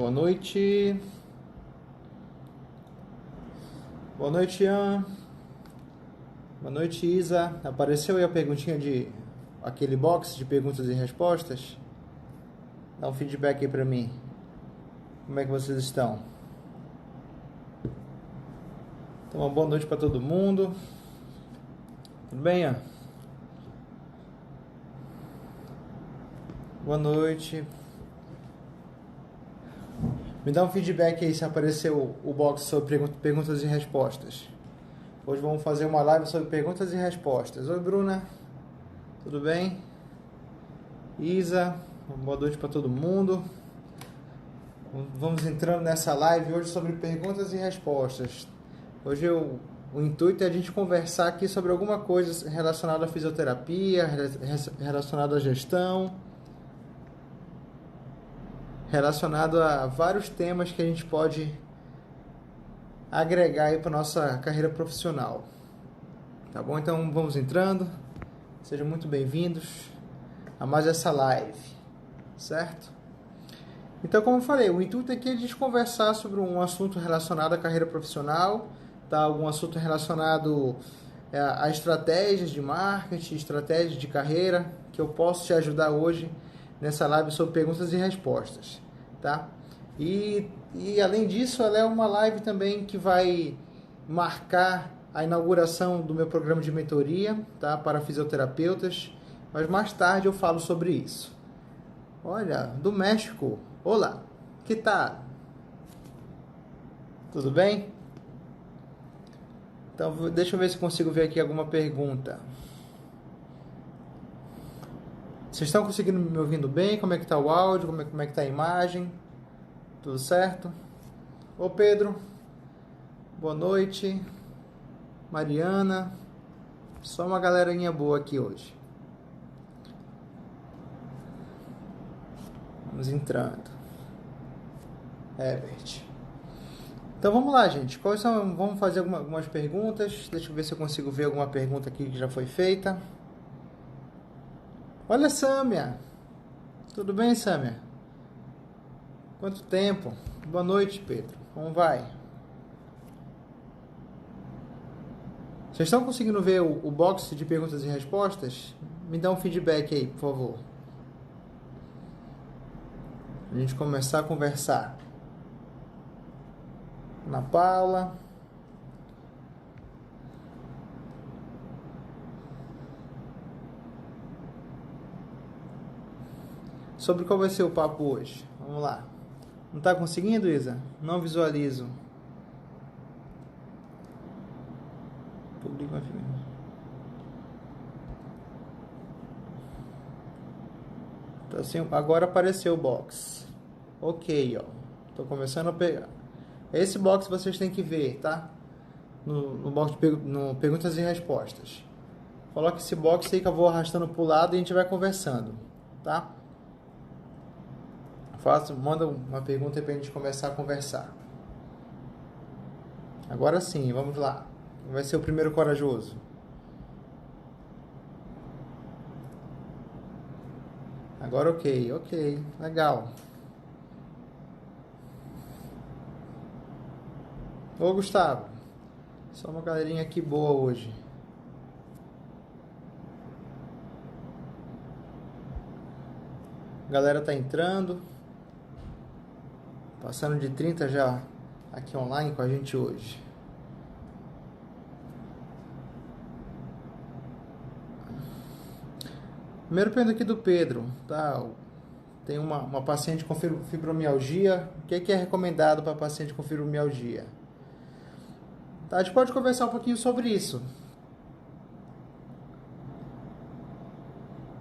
Boa noite. Boa noite, Ian. Boa noite, Isa. Apareceu aí a perguntinha de aquele box de perguntas e respostas? Dá um feedback aí pra mim. Como é que vocês estão? Então, uma boa noite pra todo mundo. Tudo bem, Ian? Boa noite. Me dá um feedback aí se apareceu o box sobre perguntas e respostas. Hoje vamos fazer uma live sobre perguntas e respostas. Oi, Bruna. Tudo bem? Isa, boa noite para todo mundo. Vamos entrando nessa live hoje sobre perguntas e respostas. Hoje o intuito é a gente conversar aqui sobre alguma coisa relacionada à fisioterapia, relacionada à gestão, relacionado a vários temas que a gente pode agregar aí para nossa carreira profissional. Tá bom? Então vamos entrando. Sejam muito bem-vindos a mais essa live, certo? Então, como eu falei, o intuito aqui é a gente conversar sobre um assunto relacionado à carreira profissional, tá? Algum assunto relacionado a estratégias de marketing, estratégias de carreira, que eu posso te ajudar hoje nessa live sobre perguntas e respostas, tá? E além disso, ela é uma live também que vai marcar a inauguração do meu programa de mentoria, tá? Para fisioterapeutas, mas mais tarde eu falo sobre isso. Olha, do México. Olá, que tal? Tudo bem? Então, deixa eu ver se consigo ver aqui alguma pergunta. Vocês estão conseguindo me ouvindo bem? Como é que está o áudio? Como é que está a imagem? Tudo certo? Ô Pedro, boa noite. Mariana, só uma galerinha boa aqui hoje. Vamos entrando. Herbert. Então vamos lá, gente. Vamos fazer algumas perguntas. Deixa eu ver se eu consigo ver alguma pergunta aqui que já foi feita. Olha, Sâmia. Tudo bem, Sâmia? Quanto tempo? Boa noite, Pedro. Como vai? Vocês estão conseguindo ver o box de perguntas e respostas? Me dá um feedback aí, por favor. A gente começar a conversar. Ana Paula. Sobre qual vai ser o papo hoje? Vamos lá. Não está conseguindo, Isa? Não visualizo. Publica uma figura. Então, assim, agora apareceu o box. Ok, ó. Tô começando a pegar. Esse box vocês têm que ver, tá? No box no perguntas e respostas. Coloque esse box aí que eu vou arrastando pro lado e a gente vai conversando, tá? Manda uma pergunta aí pra gente começar a conversar. Agora sim, vamos lá. Vai ser o primeiro corajoso. Agora ok, legal. Ô Gustavo, só uma galerinha aqui boa hoje. A galera tá entrando. Passando de 30 já aqui online com a gente hoje. Primeiro pergunta aqui do Pedro, tá? Tem uma paciente com fibromialgia. O que é recomendado para paciente com fibromialgia? Tá, a gente pode conversar um pouquinho sobre isso.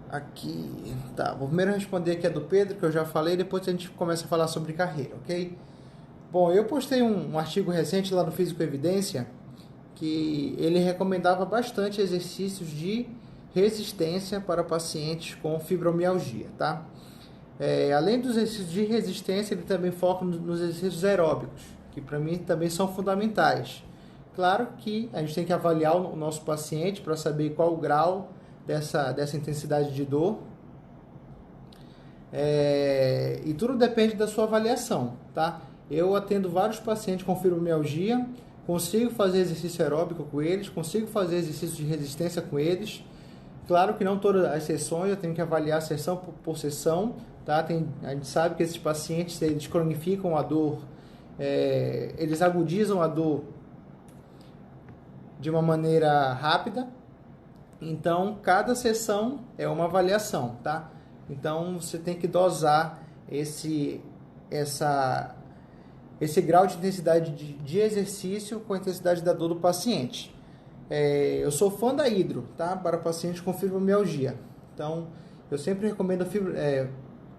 Aqui, tá. Vou primeiro responder aqui a do Pedro, que eu já falei, depois a gente começa a falar sobre carreira, ok? Bom, eu postei um artigo recente lá no Físico Evidência que ele recomendava bastante exercícios de resistência para pacientes com fibromialgia, tá? Além dos exercícios de resistência, ele também foca nos exercícios aeróbicos, que para mim também são fundamentais. Claro que a gente tem que avaliar o nosso paciente para saber qual o grau dessa intensidade de dor. E tudo depende da sua avaliação, tá? Eu atendo vários pacientes com fibromialgia, consigo fazer exercício aeróbico com eles, consigo fazer exercício de resistência com eles. Claro que não todas as sessões, eu tenho que avaliar sessão por sessão, tá? A gente sabe que esses pacientes, eles cronificam a dor, eles agudizam a dor de uma maneira rápida. Então, cada sessão é uma avaliação, tá? Então, você tem que dosar esse grau de intensidade de exercício com a intensidade da dor do paciente. Eu sou fã da hidro, tá? Para pacientes com fibromialgia. Então, eu sempre recomendo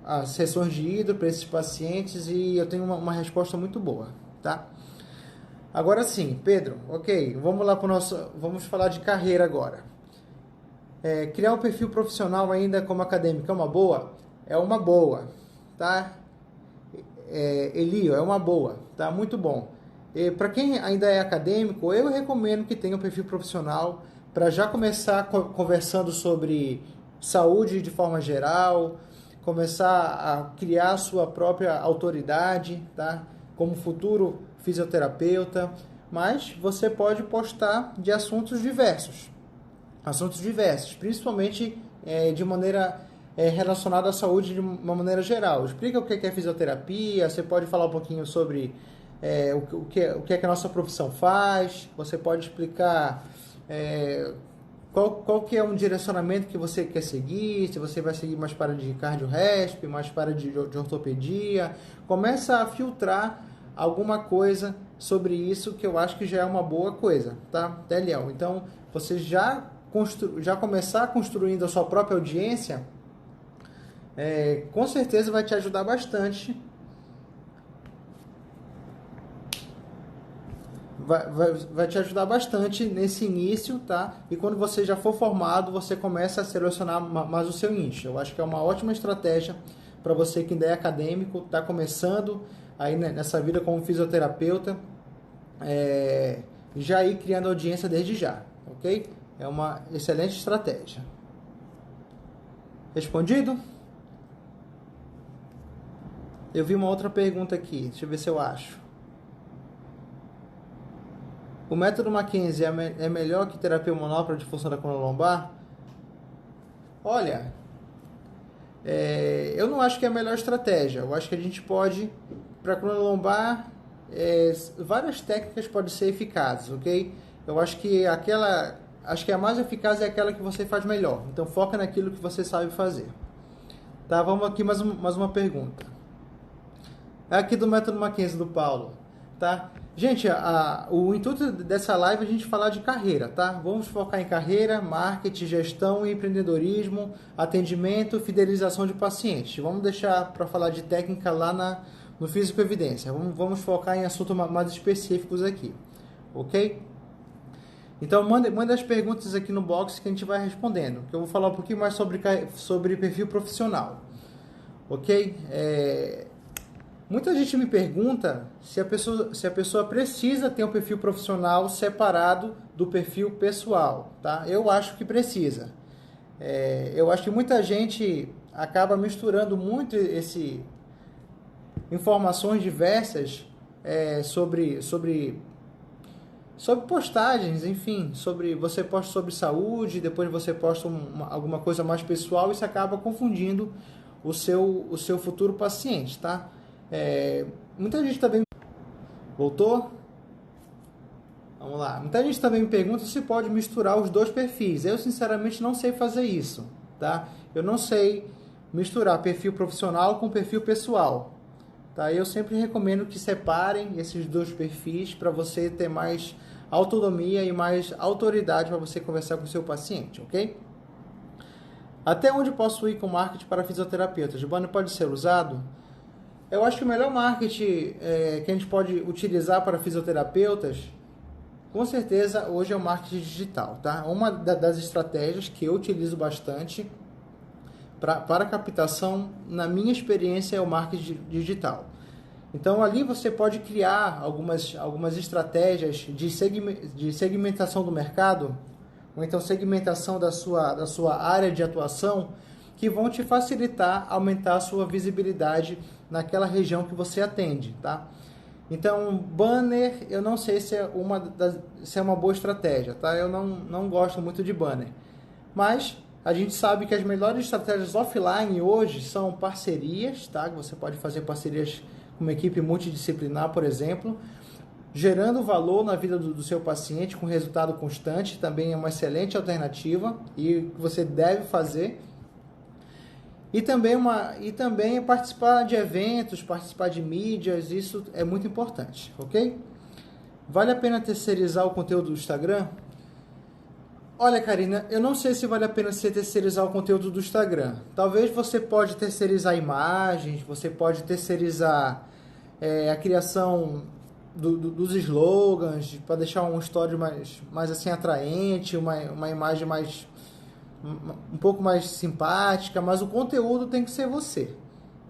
as sessões de hidro para esses pacientes e eu tenho uma resposta muito boa, tá? Agora sim, Pedro, ok, vamos lá vamos falar de carreira agora. Criar um perfil profissional ainda como acadêmico é uma boa? É uma boa, tá? Elio, é uma boa, tá? Muito bom. Para quem ainda é acadêmico, eu recomendo que tenha um perfil profissional para já começar conversando sobre saúde de forma geral, começar a criar a sua própria autoridade, tá? Como futuro fisioterapeuta, mas você pode postar de assuntos diversos, principalmente de maneira relacionada à saúde de uma maneira geral. Explica o que é fisioterapia, você pode falar um pouquinho sobre o que é que a nossa profissão faz, você pode explicar qual que é um direcionamento que você quer seguir, se você vai seguir mais para de cardio-resp, mais para de ortopedia. Começa a filtrar alguma coisa sobre isso, que eu acho que já é uma boa coisa, tá, Eliel? Então, você já começar construindo a sua própria audiência, com certeza vai te ajudar bastante. Vai te ajudar bastante nesse início, tá? E quando você já for formado, você começa a selecionar mais o seu nicho. Eu acho que é uma ótima estratégia para você que ainda é acadêmico, está começando aí nessa vida como fisioterapeuta, já ir criando audiência desde já, ok? É uma excelente estratégia. Respondido? Eu vi uma outra pergunta aqui, deixa eu ver se eu acho. O método Mackenzie é melhor que terapia manual para disfunção da coluna lombar? Olha, eu não acho que é a melhor estratégia. Eu acho que a gente pode, para a coluna lombar, várias técnicas podem ser eficazes, ok? Eu acho que a mais eficaz é aquela que você faz melhor. Então foca naquilo que você sabe fazer. Tá, vamos aqui mais uma pergunta. É aqui do método Mackenzie do Paulo, tá? Gente, o intuito dessa live é a gente falar de carreira, tá? Vamos focar em carreira, marketing, gestão, empreendedorismo, atendimento, fidelização de pacientes. Vamos deixar para falar de técnica lá no Físico Evidência. Vamos focar em assuntos mais específicos aqui, ok? Então, manda as perguntas aqui no box que a gente vai respondendo, que eu vou falar um pouquinho mais sobre perfil profissional, ok? Muita gente me pergunta se a pessoa precisa ter um perfil profissional separado do perfil pessoal, tá? Eu acho que precisa. Eu acho que muita gente acaba misturando muito informações diversas sobre postagens, enfim, você posta sobre saúde, depois você posta alguma coisa mais pessoal e isso acaba confundindo o seu futuro paciente, tá? Muita gente também... Voltou? Vamos lá. Muita gente também me pergunta se pode misturar os dois perfis. Eu, sinceramente, não sei fazer isso, tá? Eu não sei misturar perfil profissional com perfil pessoal, tá? Eu sempre recomendo que separem esses dois perfis para você ter mais autonomia e mais autoridade para você conversar com o seu paciente, ok? Até onde posso ir com marketing para fisioterapeutas? Giovanni, pode ser usado? Eu acho que o melhor marketing que a gente pode utilizar para fisioterapeutas, com certeza, hoje é o marketing digital, tá? Uma das estratégias que eu utilizo bastante para captação, na minha experiência, é o marketing digital. Então, ali você pode criar algumas estratégias de segmentação do mercado, ou então segmentação da sua área de atuação, que vão te facilitar aumentar a sua visibilidade naquela região que você atende, tá? Então, banner, eu não sei se é uma boa estratégia, tá? Eu não gosto muito de banner. Mas a gente sabe que as melhores estratégias offline hoje são parcerias, tá? Você pode fazer parcerias com uma equipe multidisciplinar, por exemplo, gerando valor na vida do seu paciente com resultado constante, também é uma excelente alternativa e você deve fazer. E também participar de eventos, participar de mídias, isso é muito importante, ok? Vale a pena terceirizar o conteúdo do Instagram? Olha, Karina, eu não sei se vale a pena você terceirizar o conteúdo do Instagram. Talvez você pode terceirizar imagens, você pode terceirizar a criação dos slogans, para deixar um story mais assim atraente, uma imagem um pouco mais simpática, mas o conteúdo tem que ser você.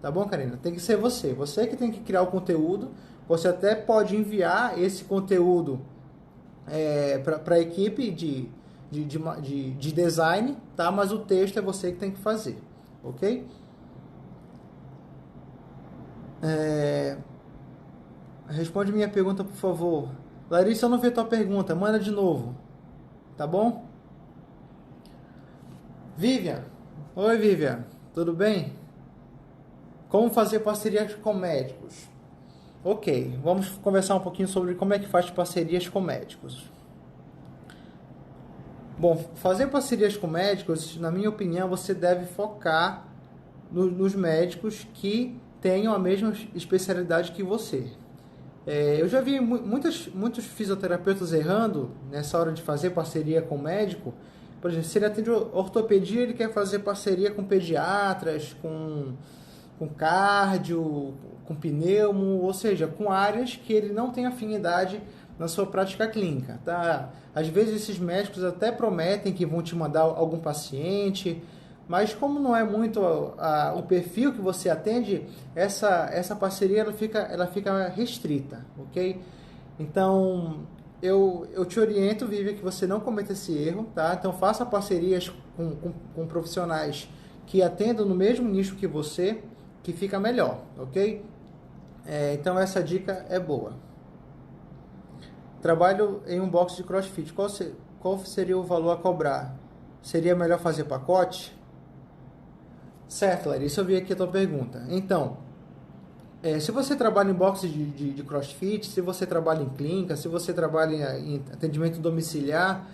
Tá bom, Karina? Tem que ser você. Você que tem que criar o conteúdo. Você até pode enviar esse conteúdo para a equipe de design, tá? Mas o texto é você que tem que fazer, ok? Responde minha pergunta, por favor. Larissa, eu não vi a tua pergunta. Manda de novo. Tá bom? Vivian. Oi, Vivian. Tudo bem? Como fazer parcerias com médicos? Ok, vamos conversar um pouquinho sobre como é que faz parcerias com médicos. Bom, fazer parcerias com médicos, na minha opinião, você deve focar nos médicos que tenham a mesma especialidade que você. Eu já vi muitos fisioterapeutas errando nessa hora de fazer parceria com o médico. Por exemplo, se ele atende ortopedia, ele quer fazer parceria com pediatras, com cardio, com pneumo, ou seja, com áreas que ele não tem afinidade na sua prática clínica, tá? Às vezes esses médicos até prometem que vão te mandar algum paciente, mas como não é muito o perfil que você atende, essa parceria ela fica restrita, ok? Então, eu te oriento, Vivian, que você não cometa esse erro, tá? Então, faça parcerias com profissionais que atendam no mesmo nicho que você, que fica melhor, ok? Então, essa dica é boa. Trabalho em um box de CrossFit. Qual seria o valor a cobrar? Seria melhor fazer pacote? Certo, Larissa, eu vi aqui a tua pergunta. Então, se você trabalha em box de CrossFit, se você trabalha em clínica, se você trabalha em atendimento domiciliar,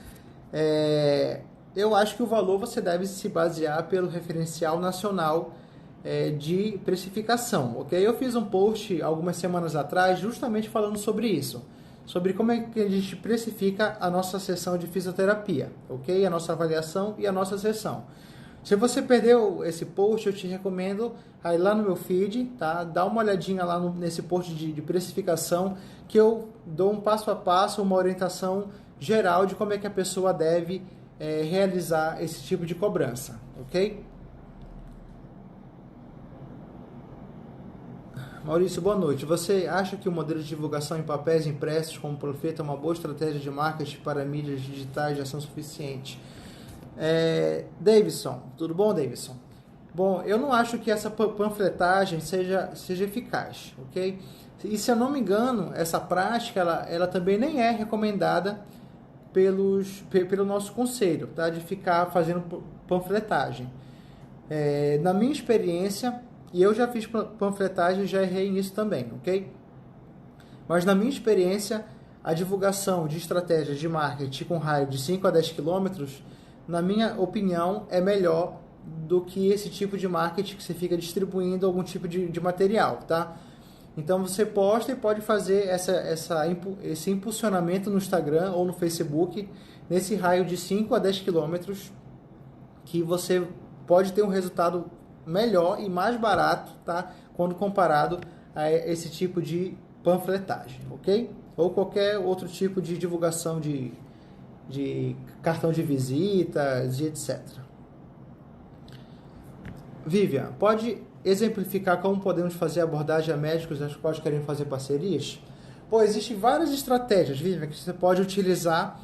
eu acho que o valor você deve se basear pelo referencial nacional de precificação, ok? Eu fiz um post algumas semanas atrás justamente falando sobre isso, sobre como é que a gente precifica a nossa sessão de fisioterapia, ok? A nossa avaliação e a nossa sessão. Se você perdeu esse post, eu te recomendo ir lá no meu feed, tá? Dá uma olhadinha lá nesse post de precificação, que eu dou um passo a passo, uma orientação geral de como é que a pessoa deve realizar esse tipo de cobrança, ok? Maurício, boa noite. Você acha que o modelo de divulgação em papéis impressos como panfleto é uma boa estratégia de marketing para mídias digitais de ação suficiente? Davidson, tudo bom, Davidson? Bom, eu não acho que essa panfletagem seja eficaz, ok? E se eu não me engano, essa prática, ela também nem é recomendada pelo nosso conselho, tá? De ficar fazendo panfletagem. Na minha experiência, e eu já fiz panfletagem e já errei nisso também, ok? Mas na minha experiência, a divulgação de estratégias de marketing com raio de 5 a 10 quilômetros, na minha opinião, é melhor do que esse tipo de marketing que você fica distribuindo algum tipo de material, tá? Então você posta e pode fazer esse impulsionamento no Instagram ou no Facebook nesse raio de 5 a 10 quilômetros, que você pode ter um resultado melhor e mais barato, tá? Quando comparado a esse tipo de panfletagem, ok? Ou qualquer outro tipo de divulgação de cartão de visitas e etc. Vivian, pode exemplificar como podemos fazer abordagem a médicos aos quais querem fazer parcerias? Existem várias estratégias, Vivian, que você pode utilizar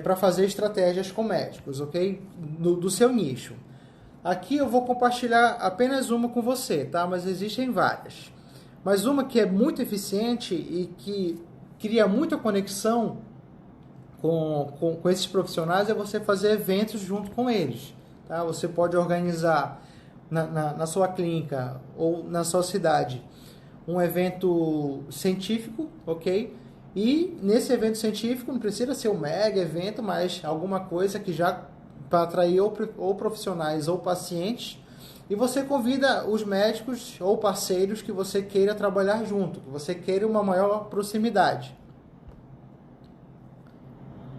para fazer estratégias com médicos, ok? Do seu nicho. Aqui eu vou compartilhar apenas uma com você, tá? Mas existem várias. Mas uma que é muito eficiente e que cria muita conexão com esses profissionais é você fazer eventos junto com eles, tá? Você pode organizar na sua clínica ou na sua cidade um evento científico, ok? E nesse evento científico não precisa ser um mega evento, mas alguma coisa que já para atrair ou profissionais ou pacientes, e você convida os médicos ou parceiros que você queira trabalhar junto, que você queira uma maior proximidade.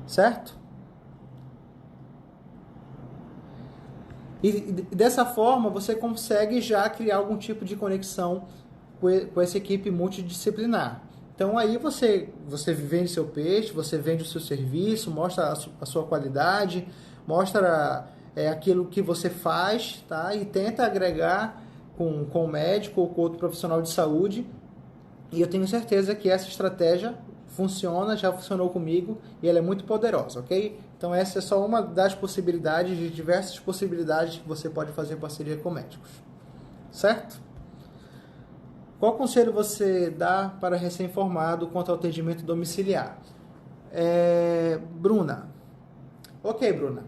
Certo? E dessa forma você consegue já criar algum tipo de conexão com essa equipe multidisciplinar. Então aí você vende seu peixe, você vende o seu serviço, mostra a sua qualidade, mostra aquilo que você faz, tá? E tenta agregar com o médico ou com outro profissional de saúde. E eu tenho certeza que essa estratégia funciona, já funcionou comigo e ela é muito poderosa, ok? Então essa é só uma das possibilidades, de diversas possibilidades que você pode fazer parceria com médicos. Certo? Qual conselho você dá para recém-formado quanto ao atendimento domiciliar? Bruna. Ok, Bruna.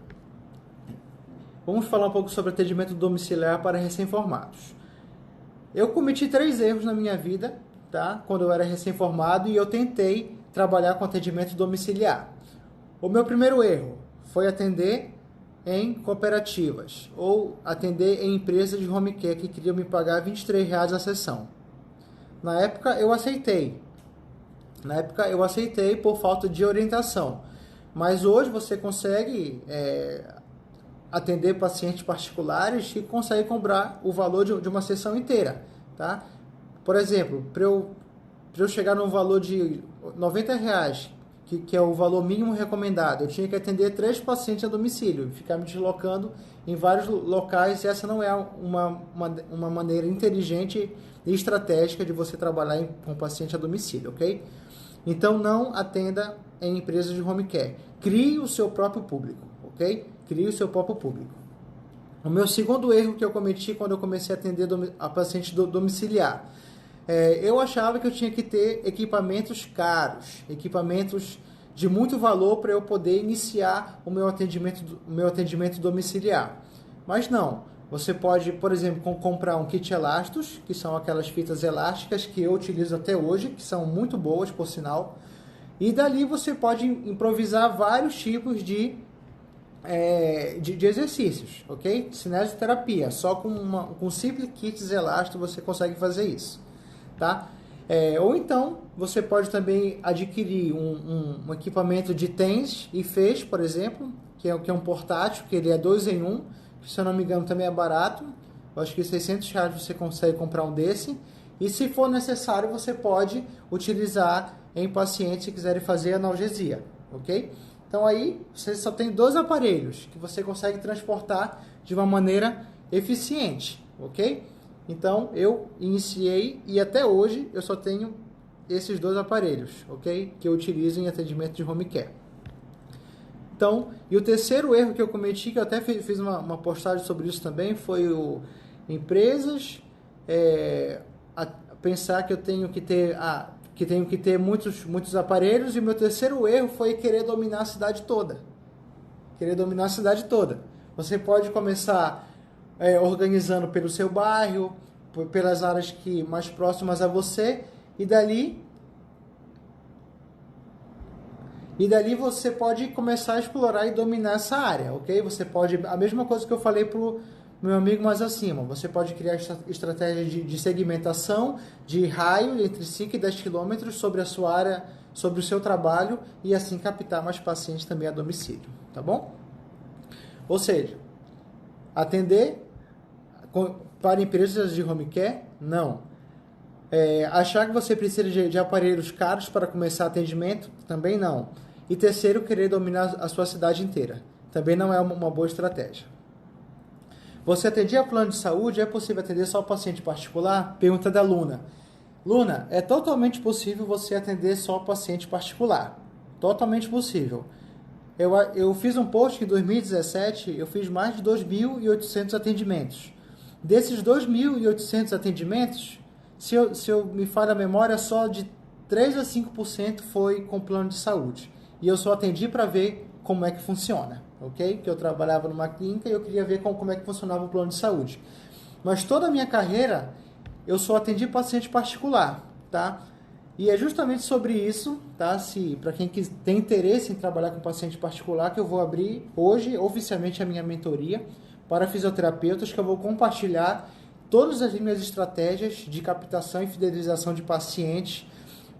Vamos falar um pouco sobre atendimento domiciliar para recém-formados. Eu cometi 3 erros na minha vida, tá? Quando eu era recém-formado e eu tentei trabalhar com atendimento domiciliar. O meu primeiro erro foi atender em cooperativas ou atender em empresas de home care que queriam me pagar R$23 a sessão. Na época eu aceitei. Por falta de orientação. Mas hoje você consegue atender pacientes particulares e consegue cobrar o valor de uma sessão inteira, tá? Por exemplo, para eu chegar no valor de R$90, que é o valor mínimo recomendado, eu tinha que atender 3 pacientes a domicílio, ficar me deslocando em vários locais, e essa não é uma maneira inteligente e estratégica de você trabalhar com paciente a domicílio, ok? Então, não atenda em empresas de home care. Crie o seu próprio público, ok? Crie o seu próprio público. O meu segundo erro que eu cometi quando eu comecei a atender a paciente domiciliar, eu achava que eu tinha que ter equipamentos caros, equipamentos de muito valor para eu poder iniciar o meu atendimento domiciliar. Mas não. Você pode, por exemplo, comprar um kit elásticos, que são aquelas fitas elásticas que eu utilizo até hoje, que são muito boas, por sinal. E dali você pode improvisar vários tipos de exercícios, ok? Cinesioterapia, só com simples kits elásticos você consegue fazer isso, tá? Ou então, você pode também adquirir um equipamento de TENS e FES, por exemplo, que é um portátil, que ele é 2 em 1, que, se eu não me engano, também é barato. Eu acho que R$600 você consegue comprar um desse. E se for necessário, você pode utilizar em pacientes que quiserem fazer analgesia, ok? Então aí, você só tem 2 aparelhos que você consegue transportar de uma maneira eficiente, ok? Então, eu iniciei e até hoje eu só tenho esses 2 aparelhos, ok? Que eu utilizo em atendimento de home care. Então, e o terceiro erro que eu cometi, que eu até fiz uma postagem sobre isso também, foi empresas pensar que eu tenho que ter muitos aparelhos, e o meu terceiro erro foi querer dominar a cidade toda. Você pode começar organizando pelo seu bairro, pelas áreas mais próximas a você, e dali você pode começar a explorar e dominar essa área, ok? Você pode, a mesma coisa que eu falei pro meu amigo mais acima, você pode criar estratégia de segmentação, de raio entre 5 e 10 km sobre a sua área, sobre o seu trabalho, e assim captar mais pacientes também a domicílio, tá bom? Ou seja, atender para empresas de home care, não. Achar que você precisa de aparelhos caros para começar atendimento, também não. E terceiro, querer dominar a sua cidade inteira, também não é uma boa estratégia. Você atendia plano de saúde? É possível atender só paciente particular? Pergunta da Luna. Luna, é totalmente possível você atender só paciente particular. Totalmente possível. Eu fiz um post que em 2017 eu fiz mais de 2.800 atendimentos. Desses 2.800 atendimentos, se eu me falha a memória, só de 3 a 5% foi com plano de saúde. E eu só atendi para ver como é que funciona, ok? Porque eu trabalhava numa clínica e eu queria ver como é que funcionava o plano de saúde. Mas toda a minha carreira, eu só atendi paciente particular, tá? E é justamente sobre isso, tá? Se para quem tem interesse em trabalhar com paciente particular, que eu vou abrir hoje oficialmente a minha mentoria para fisioterapeutas, que eu vou compartilhar todas as minhas estratégias de captação e fidelização de pacientes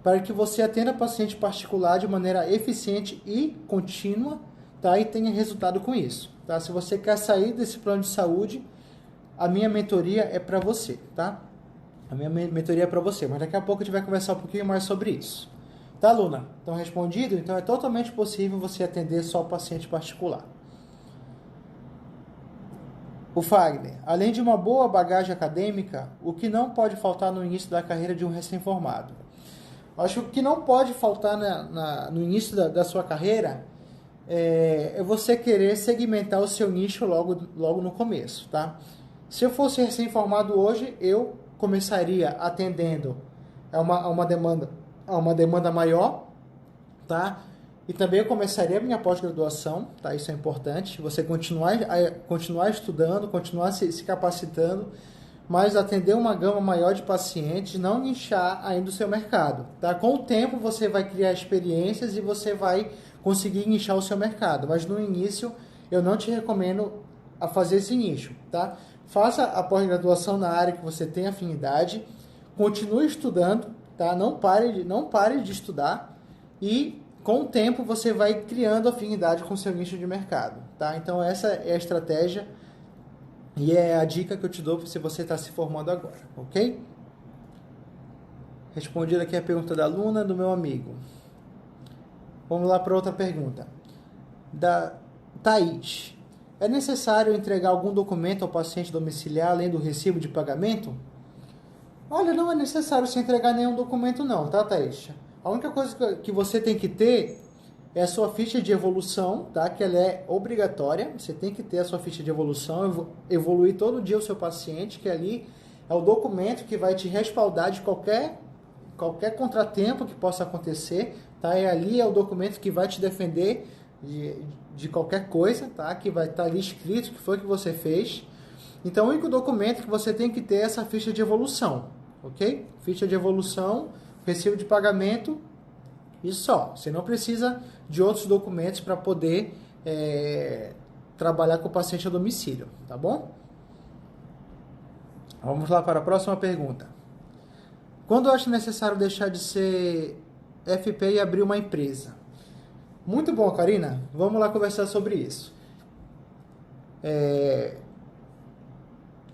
para que você atenda paciente particular de maneira eficiente e contínua, tá? E tenha resultado com isso, tá? Se você quer sair desse plano de saúde, a minha mentoria é para você, tá? A minha mentoria é para você, mas daqui a pouco a gente vai conversar um pouquinho mais sobre isso. Tá, Luna? Então, respondido? Então, é totalmente possível você atender só o paciente particular. O Fagner, além de uma boa bagagem acadêmica, o que não pode faltar no início da carreira de um recém-formado? Acho que o que não pode faltar no início da sua carreira é você querer segmentar o seu nicho logo no começo, tá? Se eu fosse recém-formado hoje, eu começaria atendendo a uma demanda maior, tá? E também eu começaria a minha pós-graduação, tá? Isso é importante, você continuar estudando, continuar se capacitando, mas atender uma gama maior de pacientes, não nichar ainda o seu mercado, tá? Com o tempo você vai criar experiências e você vai conseguir nichar o seu mercado, mas no início eu não te recomendo a fazer esse nicho, tá? Faça a pós-graduação na área que você tem afinidade, continue estudando, tá? Não pare de estudar e com o tempo você vai criando afinidade com o seu nicho de mercado, tá? Então essa é a estratégia e é a dica que eu te dou se você está se formando agora, ok? Respondida aqui a pergunta da aluna do meu amigo. Vamos lá para outra pergunta. Da Thaís. É necessário entregar algum documento ao paciente domiciliar além do recibo de pagamento? Olha, não é necessário se entregar nenhum documento não, tá, Thaís? A única coisa que você tem que ter é a sua ficha de evolução, tá? Que ela é obrigatória. Você tem que ter a sua ficha de evolução, evoluir todo dia o seu paciente, que ali é o documento que vai te respaldar de qualquer contratempo que possa acontecer, tá? E ali é o documento que vai te defender de qualquer coisa, tá? Que vai estar ali escrito o que foi que você fez. Então, o único documento que você tem que ter é essa ficha de evolução, ok? Ficha de evolução, recibo de pagamento e só. Você não precisa de outros documentos para poder trabalhar com o paciente a domicílio, tá bom? Vamos lá para a próxima pergunta. Quando eu acho necessário deixar de ser FP e abrir uma empresa? Muito bom, Karina. Vamos lá conversar sobre isso.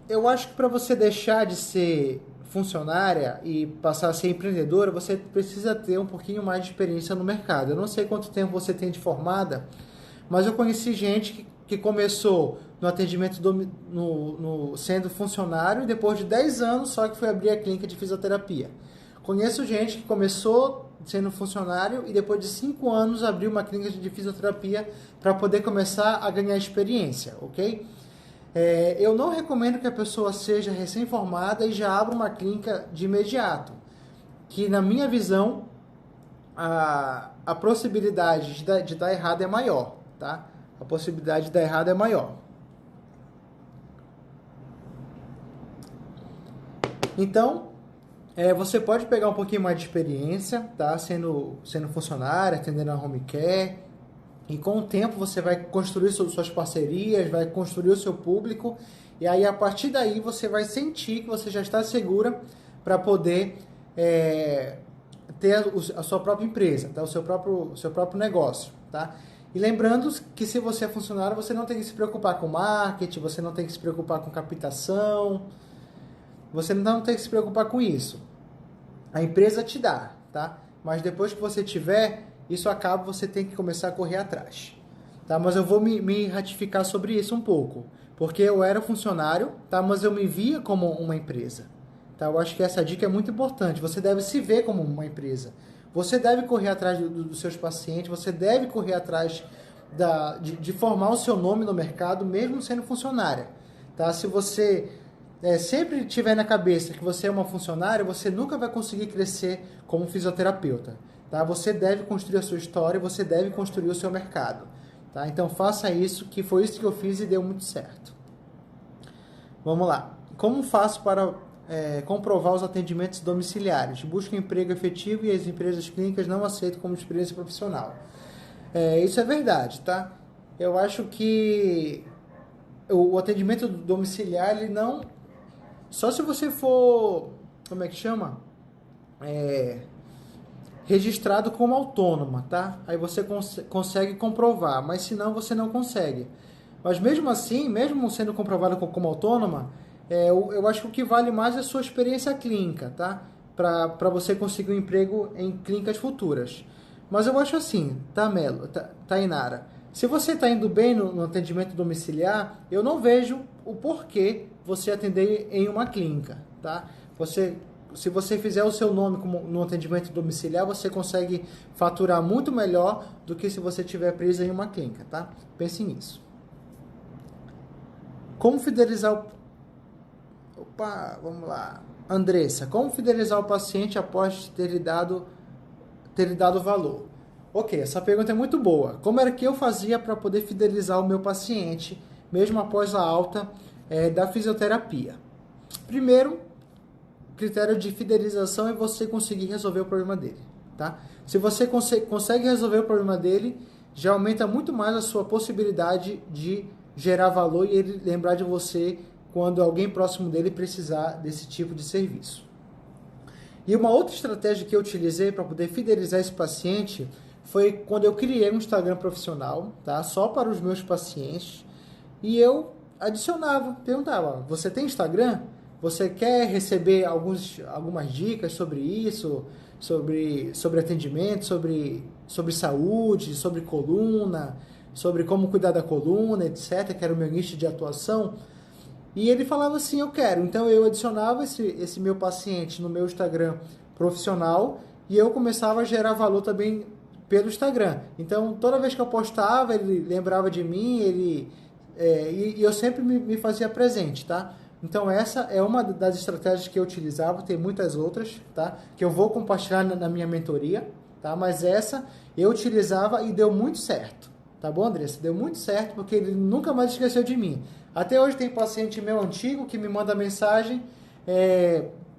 Eu acho que para você deixar de ser funcionária e passar a ser empreendedora, você precisa ter um pouquinho mais de experiência no mercado. Eu não sei quanto tempo você tem de formada, mas eu conheci gente que começou no atendimento sendo funcionário e depois de 10 anos só que foi abrir a clínica de fisioterapia. Conheço gente que começou sendo funcionário e depois de 5 anos abriu uma clínica de fisioterapia para poder começar a ganhar experiência, ok? Eu não recomendo que a pessoa seja recém-formada e já abra uma clínica de imediato, que na minha visão a possibilidade de dar errado é maior, tá? A possibilidade de dar errado é maior. Então, você pode pegar um pouquinho mais de experiência, tá? Sendo funcionário, atendendo a home care. E com o tempo você vai construir suas parcerias, vai construir o seu público. E aí, a partir daí, você vai sentir que você já está segura para poder ter a sua própria empresa, tá? O seu próprio negócio, tá? E lembrando que se você é funcionário, você não tem que se preocupar com marketing, você não tem que se preocupar com captação, você não tem que se preocupar com isso. A empresa te dá, tá? Mas depois que você tiver, isso acaba, você tem que começar a correr atrás, tá? Mas eu vou me ratificar sobre isso um pouco, porque eu era funcionário, tá? Mas eu me via como uma empresa, tá? Eu acho que essa dica é muito importante. Você deve se ver como uma empresa. Você deve correr atrás dos seus pacientes, você deve correr atrás de formar o seu nome no mercado, mesmo sendo funcionária. Tá? Se você sempre tiver na cabeça que você é uma funcionária, você nunca vai conseguir crescer como fisioterapeuta. Tá? Você deve construir a sua história, você deve construir o seu mercado. Tá? Então faça isso, que foi isso que eu fiz e deu muito certo. Vamos lá. Como faço para comprovar os atendimentos domiciliares? Busco emprego efetivo e as empresas clínicas não aceitam como experiência profissional. Isso é verdade, tá? Eu acho que o atendimento domiciliar, ele não... Só se você for, como é que chama? Registrado como autônoma, tá? Aí você consegue comprovar, mas se não, você não consegue. Mas mesmo assim, mesmo sendo comprovado como autônoma, eu acho que o que vale mais é a sua experiência clínica, tá? Para você conseguir um emprego em clínicas futuras. Mas eu acho assim, tá, Melo, Tainara? Se você está indo bem no atendimento domiciliar, eu não vejo o porquê você atender em uma clínica, tá? Se você fizer o seu nome no atendimento domiciliar, você consegue faturar muito melhor do que se você estiver preso em uma clínica, tá? Pense nisso. Como fidelizar o... Opa, vamos lá. Andressa, como fidelizar o paciente após ter lhe dado valor? Ok, essa pergunta é muito boa. Como era que eu fazia para poder fidelizar o meu paciente, mesmo após a alta da fisioterapia? Primeiro, critério de fidelização é você conseguir resolver o problema dele, tá? Se você consegue resolver o problema dele, já aumenta muito mais a sua possibilidade de gerar valor e ele lembrar de você quando alguém próximo dele precisar desse tipo de serviço. E uma outra estratégia que eu utilizei para poder fidelizar esse paciente foi quando eu criei um Instagram profissional, tá? Só para os meus pacientes, e eu perguntava, você tem Instagram? Você quer receber algumas dicas sobre isso, sobre atendimento, sobre saúde, sobre coluna, sobre como cuidar da coluna, etc., que era o meu nicho de atuação? E ele falava assim, eu quero. Então eu adicionava esse meu paciente no meu Instagram profissional e eu começava a gerar valor também pelo Instagram. Então toda vez que eu postava, ele lembrava de mim, e eu sempre me fazia presente, tá? Então essa é uma das estratégias que eu utilizava, tem muitas outras, tá? Que eu vou compartilhar na minha mentoria, tá? Mas essa eu utilizava e deu muito certo, tá bom, Andressa? Deu muito certo porque ele nunca mais esqueceu de mim. Até hoje tem paciente meu antigo que me manda mensagem,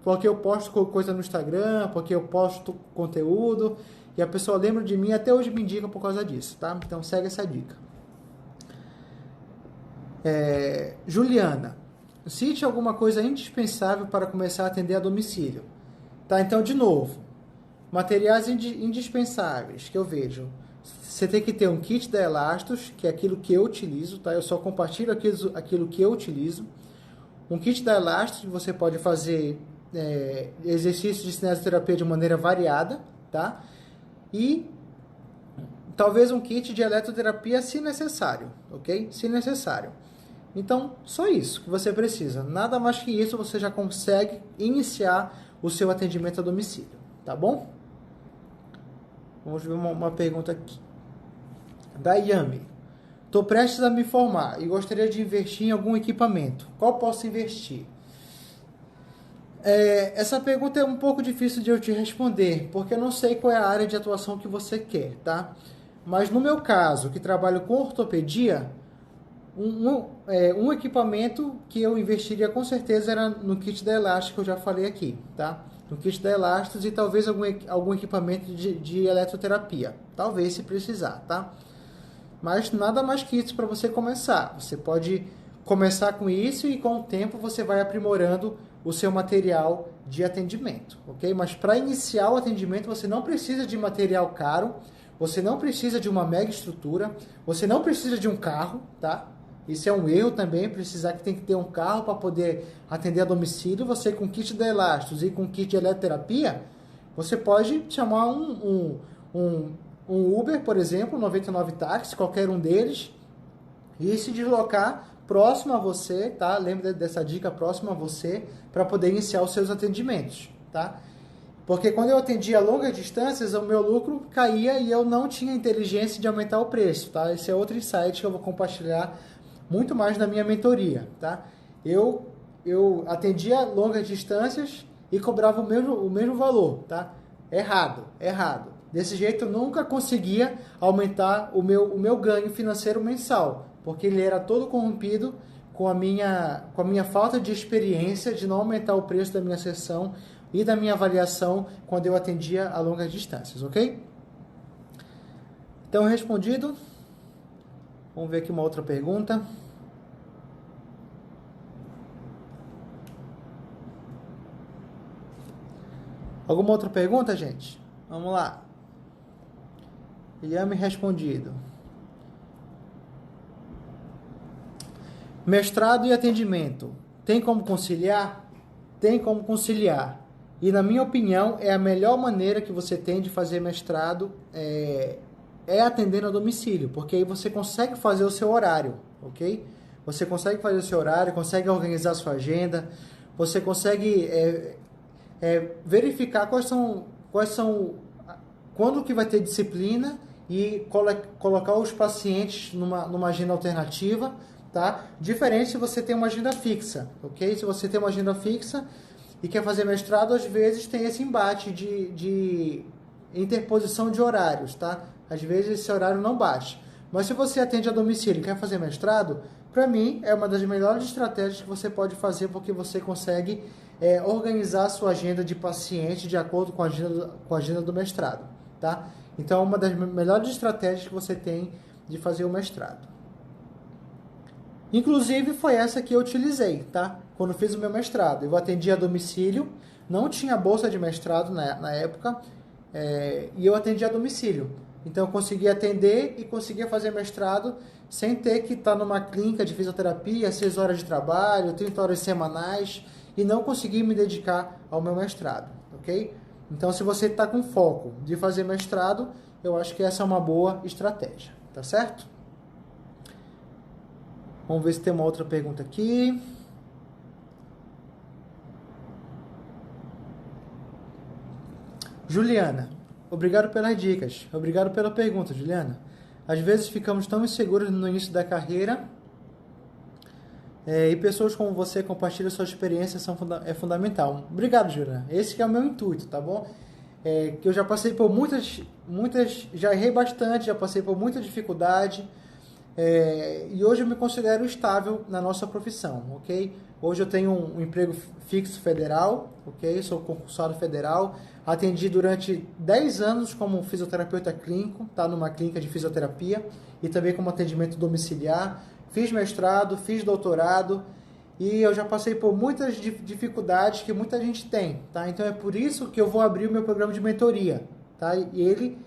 porque eu posto coisa no Instagram, porque eu posto conteúdo, e a pessoa lembra de mim, até hoje me indica por causa disso, tá? Então segue essa dica. Juliana, cite alguma coisa indispensável para começar a atender a domicílio. Tá, então, de novo, materiais indispensáveis que eu vejo. Você tem que ter um kit da Elastos, que é aquilo que eu utilizo, tá? Eu só compartilho aquilo que eu utilizo. Um kit da Elastos, você pode fazer exercícios de cinesioterapia de maneira variada, tá? E talvez um kit de eletroterapia se necessário, ok? Se necessário. Então, só isso que você precisa. Nada mais que isso, você já consegue iniciar o seu atendimento a domicílio, tá bom? Vamos ver uma pergunta aqui. Da Yami. Estou prestes a me formar e gostaria de investir em algum equipamento. Qual posso investir? Essa pergunta é um pouco difícil de eu te responder, porque eu não sei qual é a área de atuação que você quer, tá? Mas no meu caso, que trabalho com ortopedia, um equipamento que eu investiria com certeza era no kit da Elastos, que eu já falei aqui, tá? No kit da Elastos e talvez algum equipamento de eletroterapia. Talvez, se precisar, tá? Mas nada mais que isso para você começar. Você pode começar com isso e com o tempo você vai aprimorando o seu material de atendimento, ok? Mas para iniciar o atendimento você não precisa de material caro, você não precisa de uma mega estrutura, você não precisa de um carro, tá? Isso é um erro também, precisar que tem que ter um carro para poder atender a domicílio. Você com kit da Elastos e com kit de eletroterapia, você pode chamar um Uber, por exemplo, 99 táxi, qualquer um deles, e se deslocar próximo a você, tá? Lembra dessa dica, próximo a você, para poder iniciar os seus atendimentos, tá? Porque quando eu atendia longas distâncias, o meu lucro caía e eu não tinha inteligência de aumentar o preço, tá? Esse é outro insight que eu vou compartilhar muito mais na minha mentoria, tá? Eu atendia longas distâncias e cobrava o mesmo valor, tá? Errado, errado. Desse jeito eu nunca conseguia aumentar o meu ganho financeiro mensal, porque ele era todo corrompido com a minha falta de experiência de não aumentar o preço da minha sessão e da minha avaliação quando eu atendia a longas distâncias, ok? Então, respondido. Vamos ver aqui uma outra pergunta. Alguma outra pergunta, gente? Vamos lá. Yami respondido. Mestrado e atendimento. Tem como conciliar? Tem como conciliar. E na minha opinião, é a melhor maneira que você tem de fazer mestrado é atendendo a domicílio, porque aí você consegue fazer o seu horário, ok? Você consegue fazer o seu horário, consegue organizar a sua agenda, você consegue verificar quando que vai ter disciplina e colocar os pacientes numa agenda alternativa, tá? Diferente se você tem uma agenda fixa, ok? Se você tem uma agenda fixa e quer fazer mestrado, às vezes tem esse embate de interposição de horários, tá? Às vezes esse horário não bate. Mas se você atende a domicílio e quer fazer mestrado, para mim é uma das melhores estratégias que você pode fazer, porque você consegue organizar a sua agenda de paciente de acordo com a agenda do mestrado, tá? Então é uma das melhores estratégias que você tem de fazer o mestrado. Inclusive foi essa que eu utilizei, tá? Quando fiz o meu mestrado. Eu atendi a domicílio, não tinha bolsa de mestrado na época, e eu atendi a domicílio. Então eu conseguia atender e conseguia fazer mestrado sem ter que estar numa clínica de fisioterapia, 6 horas de trabalho, 30 horas semanais, e não conseguir me dedicar ao meu mestrado, ok? Então se você está com foco de fazer mestrado, eu acho que essa é uma boa estratégia, tá certo? Vamos ver se tem uma outra pergunta aqui. Juliana, obrigado pelas dicas. Obrigado pela pergunta, Juliana. Às vezes ficamos tão inseguros no início da carreira e pessoas como você compartilham sua experiência é fundamental. Obrigado, Juliana. Esse que é o meu intuito, tá bom? Que eu já passei por muitas, já errei bastante, já passei por muita dificuldade. E hoje eu me considero estável na nossa profissão, ok? Hoje eu tenho um emprego fixo federal, ok? Sou concursado federal, atendi durante 10 anos como fisioterapeuta clínico, tá? Numa clínica de fisioterapia e também como atendimento domiciliar. Fiz mestrado, fiz doutorado e eu já passei por muitas dificuldades que muita gente tem, tá? Então é por isso que eu vou abrir o meu programa de mentoria, tá? E ele,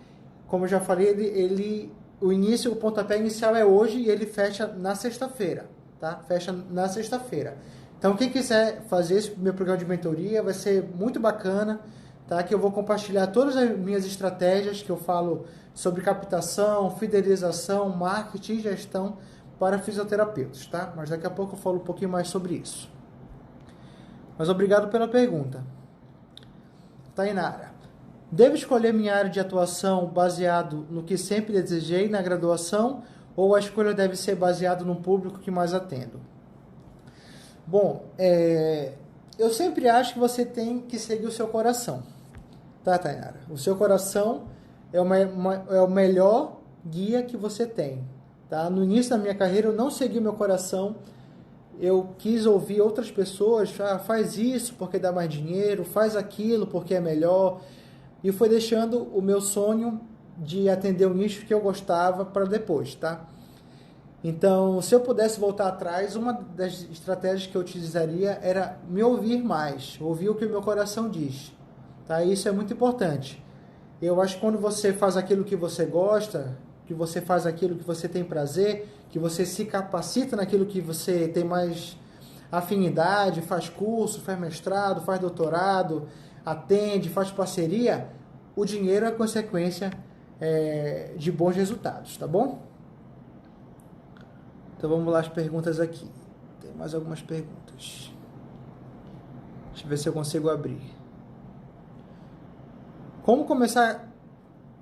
como eu já falei, o pontapé inicial é hoje e ele fecha na sexta-feira, tá? Fecha na sexta-feira. Então, quem quiser fazer esse meu programa de mentoria, vai ser muito bacana, tá? Que eu vou compartilhar todas as minhas estratégias que eu falo sobre captação, fidelização, marketing e gestão para fisioterapeutas, tá? Mas daqui a pouco eu falo um pouquinho mais sobre isso. Mas obrigado pela pergunta. Tainara. Devo escolher minha área de atuação baseado no que sempre desejei na graduação ou a escolha deve ser baseada no público que mais atendo? Bom, eu sempre acho que você tem que seguir o seu coração, tá, Tainara? O seu coração é o melhor guia que você tem, tá? No início da minha carreira eu não segui o meu coração, eu quis ouvir outras pessoas, faz isso porque dá mais dinheiro, faz aquilo porque é melhor, e foi deixando o meu sonho de atender o nicho que eu gostava para depois, tá? Então, se eu pudesse voltar atrás, uma das estratégias que eu utilizaria era me ouvir mais, ouvir o que o meu coração diz, tá? Isso é muito importante. Eu acho que quando você faz aquilo que você gosta, que você faz aquilo que você tem prazer, que você se capacita naquilo que você tem mais afinidade, faz curso, faz mestrado, faz doutorado, atende, faz parceria, o dinheiro é consequência de bons resultados, tá bom? Então vamos lá as perguntas aqui. Tem mais algumas perguntas. Deixa eu ver se eu consigo abrir. Como começar...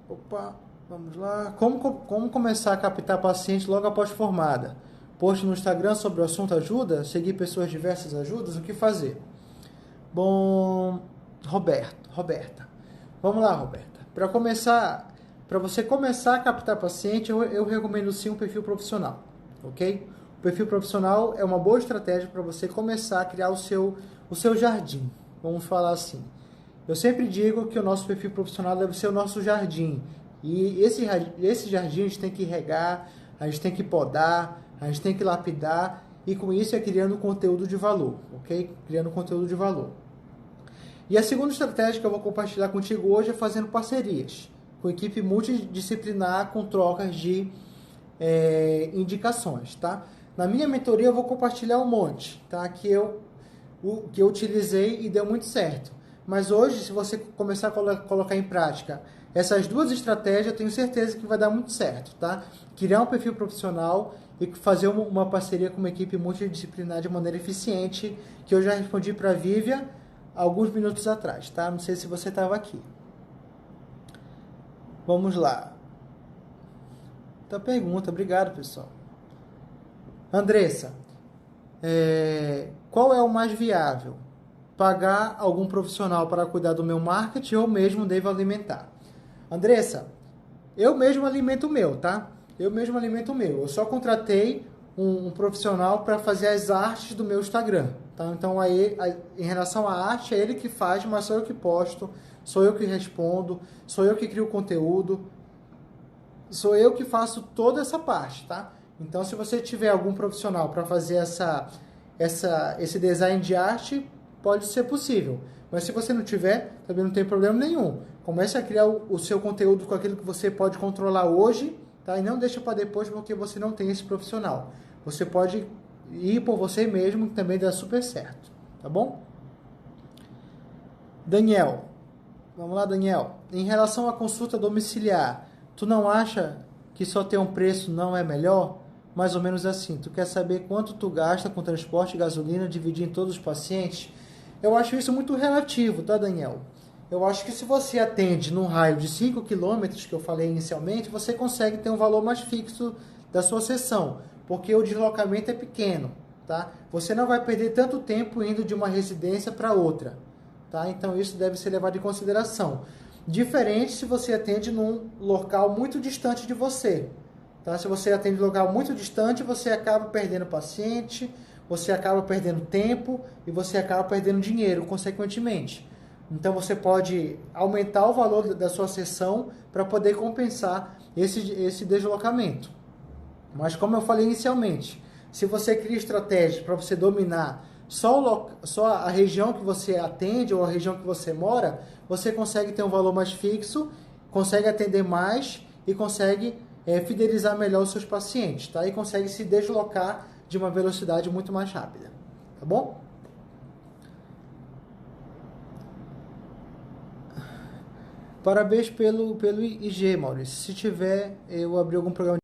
Opa, vamos lá. Como começar a captar paciente logo após formada? Post no Instagram sobre o assunto ajuda? Seguir pessoas diversas ajudas? O que fazer? Bom, Roberta. Vamos lá, Roberta. Para você começar a captar paciente, eu recomendo sim um perfil profissional, ok? O perfil profissional é uma boa estratégia para você começar a criar o seu jardim, vamos falar assim. Eu sempre digo que o nosso perfil profissional deve ser o nosso jardim. E esse jardim a gente tem que regar, a gente tem que podar, a gente tem que lapidar, e com isso é criando conteúdo de valor, ok? Criando conteúdo de valor. E a segunda estratégia que eu vou compartilhar contigo hoje é fazendo parcerias com equipe multidisciplinar, com trocas de indicações, tá? Na minha mentoria eu vou compartilhar um monte, tá? Que eu utilizei e deu muito certo. Mas hoje, se você começar a colocar em prática essas duas estratégias, eu tenho certeza que vai dar muito certo, tá? Criar um perfil profissional e fazer uma parceria com uma equipe multidisciplinar de maneira eficiente, que eu já respondi para a Vívia alguns minutos atrás, tá? Não sei se você estava aqui. Vamos lá. Então, pergunta. Obrigado, pessoal. Andressa, qual é o mais viável? Pagar algum profissional para cuidar do meu marketing ou mesmo devo alimentar? Andressa, eu mesmo alimento o meu, tá? Eu mesmo alimento o meu. Eu só contratei um profissional para fazer as artes do meu Instagram, tá? Então, aí, em relação à arte, é ele que faz, mas sou eu que posto, sou eu que respondo, sou eu que crio conteúdo, sou eu que faço toda essa parte, tá? Então, se você tiver algum profissional para fazer esse design de arte, pode ser possível. Mas se você não tiver, também não tem problema nenhum. Comece a criar o seu conteúdo com aquilo que você pode controlar hoje, tá? E não deixa para depois porque você não tem esse profissional. Você pode ir por você mesmo, que também dá super certo, tá bom? Daniel, vamos lá, Daniel. Em relação à consulta domiciliar, tu não acha que só ter um preço não é melhor? Mais ou menos assim, tu quer saber quanto tu gasta com transporte e gasolina, dividir em todos os pacientes? Eu acho isso muito relativo, tá, Daniel? Eu acho que se você atende num raio de 5 quilômetros, que eu falei inicialmente, você consegue ter um valor mais fixo da sua sessão, porque o deslocamento é pequeno, tá? Você não vai perder tanto tempo indo de uma residência para outra, tá? Então isso deve ser levado em consideração. Diferente se você atende num local muito distante de você, tá? Se você atende em um local muito distante, você acaba perdendo paciente, você acaba perdendo tempo e você acaba perdendo dinheiro, consequentemente. Então você pode aumentar o valor da sua sessão para poder compensar esse deslocamento. Mas como eu falei inicialmente, se você cria estratégias para você dominar só a região que você atende ou a região que você mora, você consegue ter um valor mais fixo, consegue atender mais e consegue fidelizar melhor os seus pacientes, tá? E consegue se deslocar de uma velocidade muito mais rápida, tá bom? Parabéns pelo IG, Maurício. Se tiver, eu abri algum programa